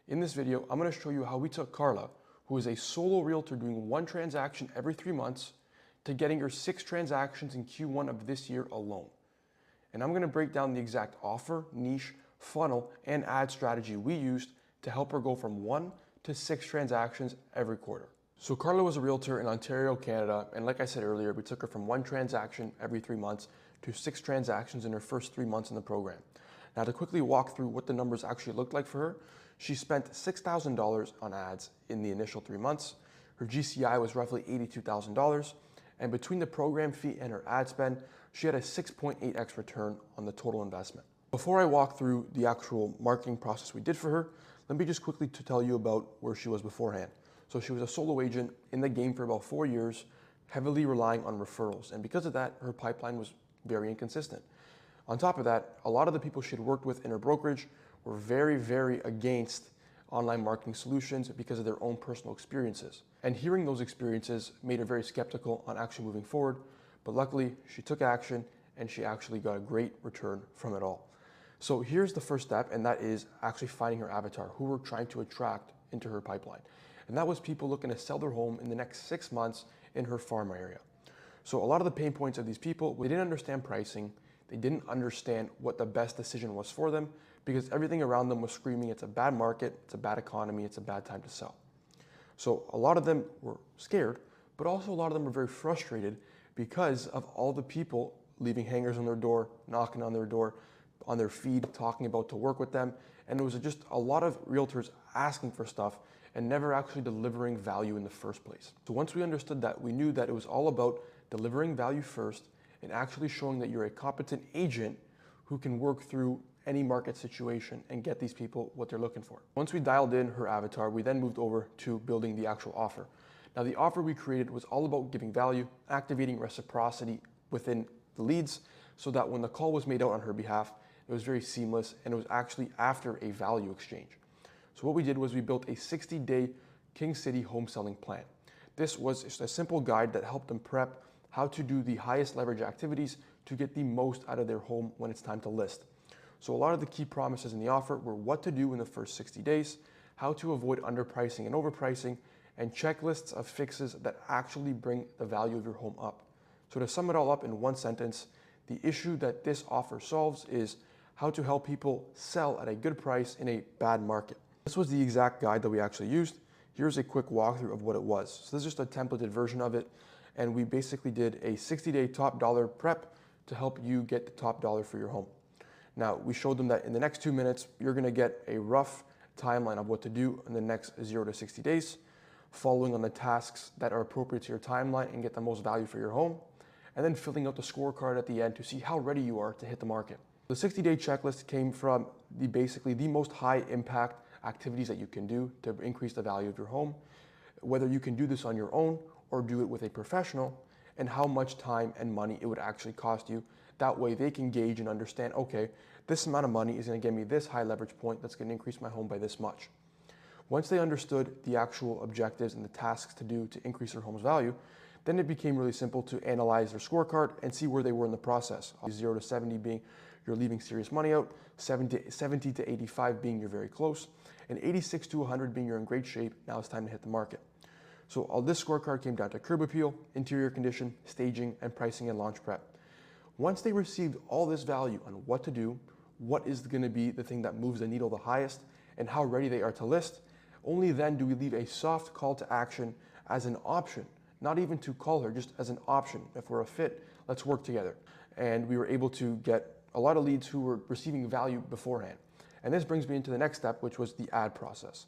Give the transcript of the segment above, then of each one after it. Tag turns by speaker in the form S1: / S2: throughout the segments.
S1: In this video, I'm going to show you how we took Carla, who is a solo realtor doing one transaction every 3 months, to getting her 6 transactions in Q1 of this year alone. And I'm going to break down the exact offer, niche, funnel, and ad strategy we used to help her go from 1 to 6 transactions every quarter. So Carla was a realtor in Ontario, Canada, and like I said earlier, we took her from 1 transaction every 3 months to 6 transactions in her first 3 months in the program. Now, to quickly walk through what the numbers actually looked like for her, she spent $6,000 on ads in the initial 3 months. Her GCI was roughly $82,000, and between the program fee and her ad spend, she had a 6.8x return on the total investment. Before I walk through the actual marketing process we did for her, let me just quickly tell you about where she was beforehand. So she was a solo agent in the game for about 4 years, heavily relying on referrals, and because of that, her pipeline was very inconsistent. On top of that, a lot of the people she had worked with in her brokerage were very against online marketing solutions because of their own personal experiences. And hearing those experiences made her very skeptical on actually moving forward, but luckily she took action and she actually got a great return from it all. So here's the first step, and that is actually finding her avatar, who we're trying to attract into her pipeline. And that was people looking to sell their home in the next 6 months in her farm area. So a lot of the pain points of these people, they didn't understand pricing. They didn't understand what the best decision was for them because everything around them was screaming, it's a bad market, it's a bad economy, it's a bad time to sell. So a lot of them were scared, but also a lot of them were very frustrated because of all the people leaving hangers on their door, knocking on their door, on their feed, talking about to work with them. And it was just a lot of realtors asking for stuff and never actually delivering value in the first place. So once we understood that, we knew that it was all about delivering value first and actually showing that you're a competent agent who can work through any market situation and get these people what they're looking for. Once we dialed in her avatar, we then moved over to building the actual offer. Now, the offer we created was all about giving value, activating reciprocity within the leads so that when the call was made out on her behalf, it was very seamless and it was actually after a value exchange. So what we did was we built a 60-day King City home selling plan. This was just a simple guide that helped them prep how to do the highest leverage activities to get the most out of their home when it's time to list. So a lot of the key promises in the offer were what to do in the first 60 days, how to avoid underpricing and overpricing, and checklists of fixes that actually bring the value of your home up. So to sum it all up in one sentence, the issue that this offer solves is how to help people sell at a good price in a bad market. This was the exact guide that we actually used. Here's a quick walkthrough of what it was. So this is just a templated version of it. And we basically did a 60-day top dollar prep to help you get the top dollar for your home. Now, we showed them that in the next 2 minutes, you're gonna get a rough timeline of what to do in the next 0 to 60 days, following on the tasks that are appropriate to your timeline and get the most value for your home, and then filling out the scorecard at the end to see how ready you are to hit the market. The 60-day checklist came from basically the most high impact activities that you can do to increase the value of your home, whether you can do this on your own or do it with a professional, and how much time and money it would actually cost you. That way they can gauge and understand, okay, this amount of money is gonna give me this high leverage point that's gonna increase my home by this much. Once they understood the actual objectives and the tasks to do to increase their home's value, then it became really simple to analyze their scorecard and see where they were in the process. 0 to 70 being you're leaving serious money out, 70 to 85 being you're very close, and 86 to 100 being you're in great shape, now it's time to hit the market. So all this scorecard came down to curb appeal, interior condition, staging, and pricing and launch prep. Once they received all this value on what to do, what is gonna be the thing that moves the needle the highest, and how ready they are to list, only then do we leave a soft call to action as an option, not even to call her, just as an option. If we're a fit, let's work together. And we were able to get a lot of leads who were receiving value beforehand. And this brings me into the next step, which was the ad process.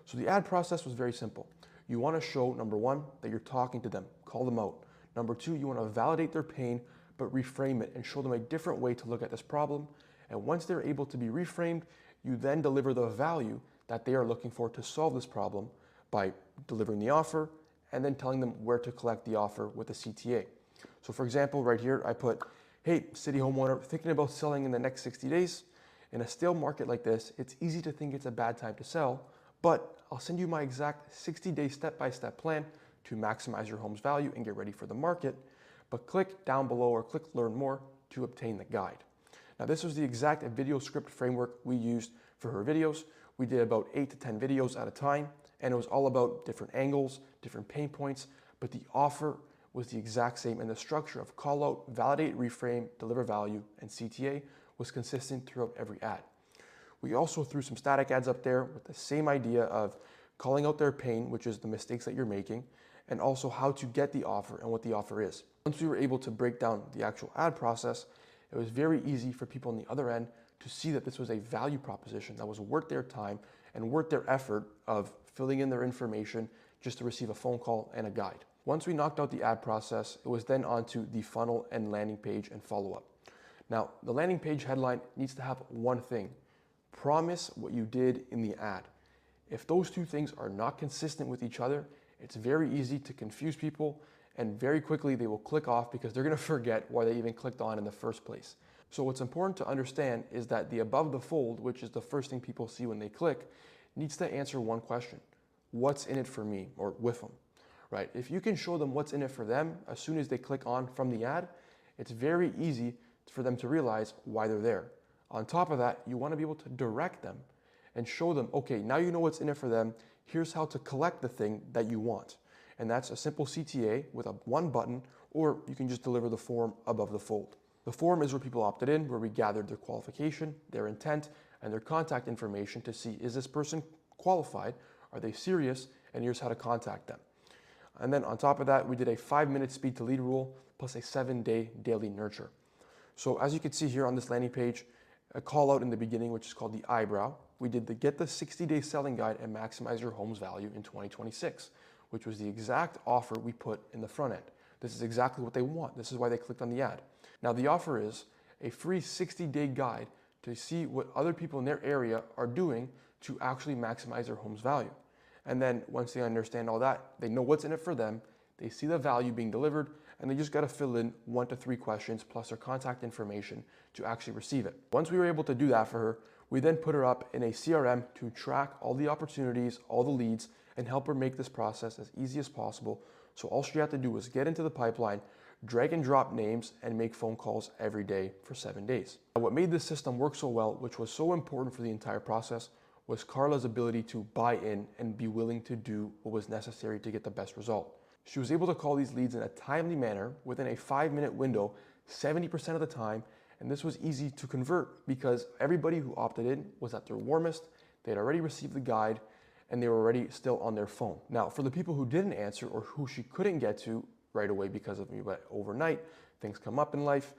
S1: So the ad process was very simple. You want to show, number 1, that you're talking to them, call them out. Number 2, you want to validate their pain, but reframe it and show them a different way to look at this problem. And once they're able to be reframed, you then deliver the value that they are looking for to solve this problem by delivering the offer and then telling them where to collect the offer with the CTA. So for example, right here, I put, hey, city homeowner, thinking about selling in the next 60 days. In a stale market like this, it's easy to think it's a bad time to sell, but I'll send you my exact 60-day step-by-step plan to maximize your home's value and get ready for the market. But click down below or click learn more to obtain the guide. Now, this was the exact video script framework we used for her videos. We did about 8 to 10 videos at a time, and it was all about different angles, different pain points, but the offer was the exact same, and the structure of call out, validate, reframe, deliver value, and CTA was consistent throughout every ad. We also threw some static ads up there with the same idea of calling out their pain, which is the mistakes that you're making, and also how to get the offer and what the offer is. Once we were able to break down the actual ad process, it was very easy for people on the other end to see that this was a value proposition that was worth their time and worth their effort of filling in their information just to receive a phone call and a guide. Once we knocked out the ad process, it was then on to the funnel and landing page and follow-up. Now, the landing page headline needs to have one thing: promise what you did in the ad. If those two things are not consistent with each other, it's very easy to confuse people, and very quickly they will click off because they're going to forget why they even clicked on in the first place. So what's important to understand is that the above the fold, which is the first thing people see when they click, needs to answer one question: what's in it for me, or with them, right? If you can show them what's in it for them as soon as they click on from the ad, it's very easy for them to realize why they're there. On top of that, you want to be able to direct them and show them, okay, now you know what's in it for them, here's how to collect the thing that you want. And that's a simple CTA with one button, or you can just deliver the form above the fold. The form is where people opted in, where we gathered their qualification, their intent, and their contact information to see, is this person qualified? Are they serious? And here's how to contact them. And then on top of that, we did a 5-minute speed to lead rule plus a 7-day daily nurture. So as you can see here on this landing page, a call out in the beginning, which is called the eyebrow. We did the get the 60-day selling guide and maximize your home's value in 2026, which was the exact offer we put in the front end. This is exactly what they want. This is why they clicked on the ad. Now the offer is a free 60-day guide to see what other people in their area are doing to actually maximize their home's value. And then once they understand all that, they know what's in it for them, they see the value being delivered, and they just got to fill in 1 to 3 questions plus their contact information to actually receive it. Once we were able to do that for her, we then put her up in a CRM to track all the opportunities, all the leads, and help her make this process as easy as possible. So all she had to do was get into the pipeline, drag and drop names, and make phone calls every day for 7 days. And what made this system work so well, which was so important for the entire process, was Carla's ability to buy in and be willing to do what was necessary to get the best result. She was able to call these leads in a timely manner within a 5-minute window, 70% of the time, and this was easy to convert because everybody who opted in was at their warmest, they had already received the guide, and they were already still on their phone. Now, for the people who didn't answer or who she couldn't get to right away because of overnight, things come up in life,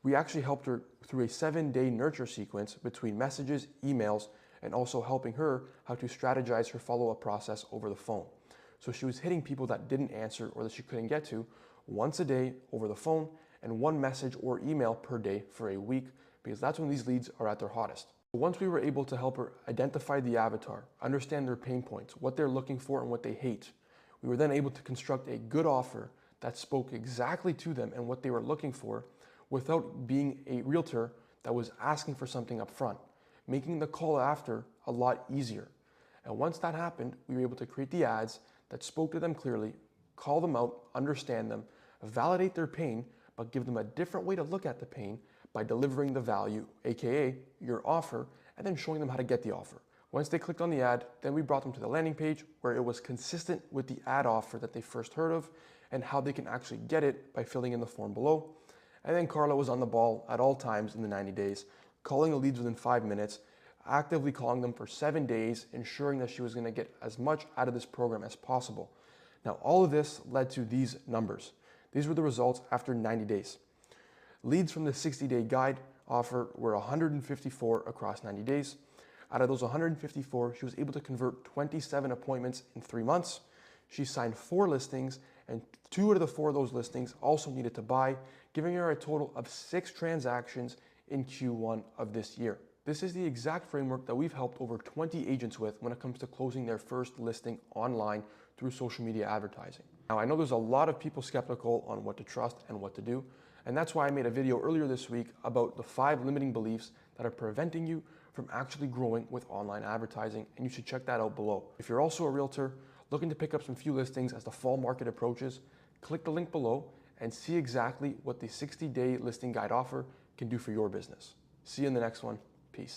S1: we actually helped her through a 7-day nurture sequence between messages, emails, and also helping her how to strategize her follow-up process over the phone. So she was hitting people that didn't answer or that she couldn't get to once a day over the phone, and 1 message or email per day for a week, because that's when these leads are at their hottest. Once we were able to help her identify the avatar, understand their pain points, what they're looking for and what they hate, we were then able to construct a good offer that spoke exactly to them and what they were looking for without being a realtor that was asking for something up front, making the call after a lot easier. And once that happened, we were able to create the ads that spoke to them clearly, call them out, understand them, validate their pain, but give them a different way to look at the pain by delivering the value, aka your offer, and then showing them how to get the offer. Once they clicked on the ad, then we brought them to the landing page where it was consistent with the ad offer that they first heard of and how they can actually get it by filling in the form below. And then Carla was on the ball at all times in the 90 days, calling the leads within 5 minutes, actively calling them for 7 days, ensuring that she was going to get as much out of this program as possible. Now, all of this led to these numbers. These were the results after 90 days. Leads from the 60-day guide offer were 154 across 90 days. Out of those 154, she was able to convert 27 appointments in 3 months. She signed 4 listings, and 2 out of the 4 of those listings also needed to buy, giving her a total of 6 transactions in Q1 of this year. This is the exact framework that we've helped over 20 agents with when it comes to closing their first listing online through social media advertising. Now, I know there's a lot of people skeptical on what to trust and what to do, and that's why I made a video earlier this week about the 5 limiting beliefs that are preventing you from actually growing with online advertising, and you should check that out below. If you're also a realtor looking to pick up some few listings as the fall market approaches, click the link below and see exactly what the 60-day listing guide offer can do for your business. See you in the next one. Peace.